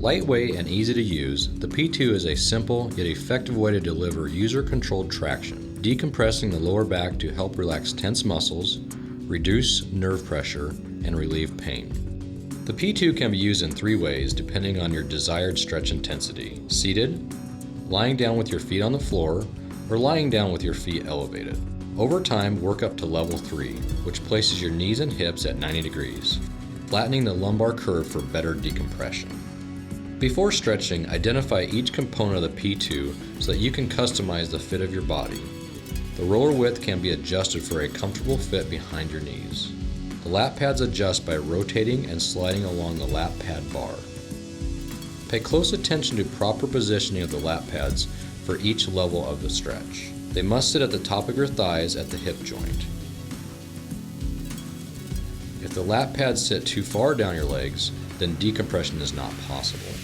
Lightweight and easy to use, the P2 is a simple yet effective way to deliver user-controlled traction, decompressing the lower back to help relax tense muscles, reduce nerve pressure, and relieve pain. The P2 can be used in 3 ways depending on your desired stretch intensity: seated, lying down with your feet on the floor, or lying down with your feet elevated. Over time, work up to level 3, which places your knees and hips at 90 degrees, flattening the lumbar curve for better decompression. Before stretching, identify each component of the P2 so that you can customize the fit of your body. The roller width can be adjusted for a comfortable fit behind your knees. The lap pads adjust by rotating and sliding along the lap pad bar. Pay close attention to proper positioning of the lap pads for each level of the stretch. They must sit at the top of your thighs at the hip joint. If the lap pads sit too far down your legs, then decompression is not possible.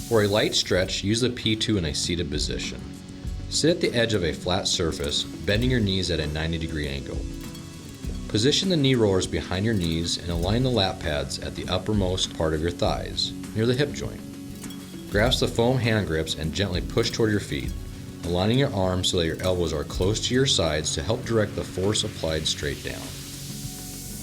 For a light stretch, use the P2 in a seated position. Sit at the edge of a flat surface, bending your knees at a 90-degree angle. Position the knee rollers behind your knees and align the lap pads at the uppermost part of your thighs, near the hip joint. Grasp the foam hand grips and gently push toward your feet, aligning your arms so that your elbows are close to your sides to help direct the force applied straight down.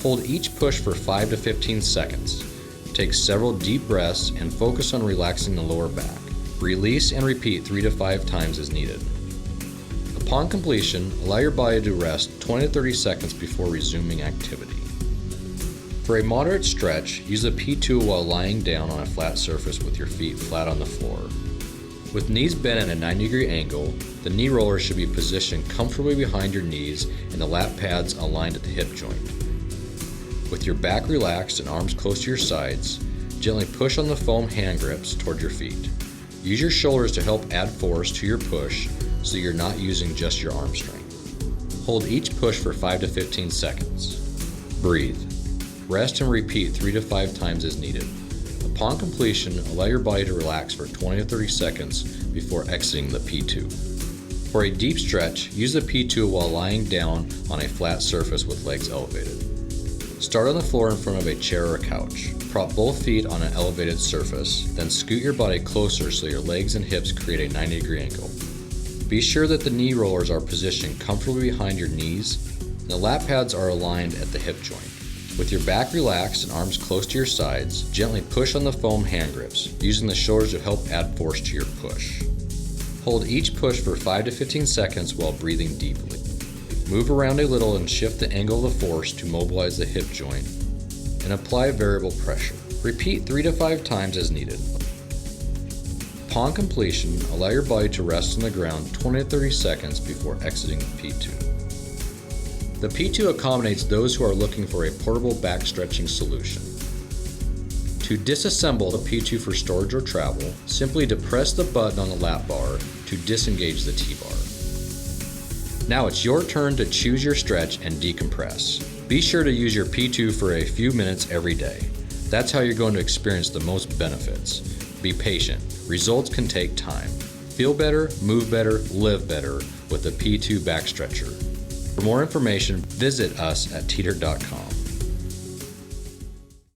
Hold each push for 5 to 15 seconds. Take several deep breaths and focus on relaxing the lower back. Release and repeat 3 to 5 times as needed. Upon completion, allow your body to rest 20 to 30 seconds before resuming activity. For a moderate stretch, use the P2 while lying down on a flat surface with your feet flat on the floor. With knees bent at a 90-degree angle, the knee rollers should be positioned comfortably behind your knees and the lap pads aligned at the hip joint. With your back relaxed and arms close to your sides, gently push on the foam hand grips toward your feet. Use your shoulders to help add force to your push so you're not using just your arm strength. Hold each push for 5 to 15 seconds. Breathe. Rest and repeat 3 to 5 times as needed. Upon completion, allow your body to relax for 20 to 30 seconds before exiting the P2. For a deep stretch, use the P2 while lying down on a flat surface with legs elevated. Start on the floor in front of a chair or couch. Prop both feet on an elevated surface, then scoot your body closer so your legs and hips create a 90-degree angle. Be sure that the knee rollers are positioned comfortably behind your knees, and the lap pads are aligned at the hip joint. With your back relaxed and arms close to your sides, gently push on the foam hand grips, using the shoulders to help add force to your push. Hold each push for 5 to 15 seconds while breathing deeply. Move around a little and shift the angle of the force to mobilize the hip joint, and apply variable pressure. Repeat 3 to 5 times as needed. Upon completion, allow your body to rest on the ground 20 to 30 seconds before exiting the P2. The P2 accommodates those who are looking for a portable back stretching solution. To disassemble the P2 for storage or travel, simply depress the button on the lap bar to disengage the T-bar. Now it's your turn to choose your stretch and decompress. Be sure to use your P2 for a few minutes every day. That's how you're going to experience the most benefits. Be patient. Results can take time. Feel better, move better, live better with the P2 Back Stretcher. For more information, visit us at teeter.com.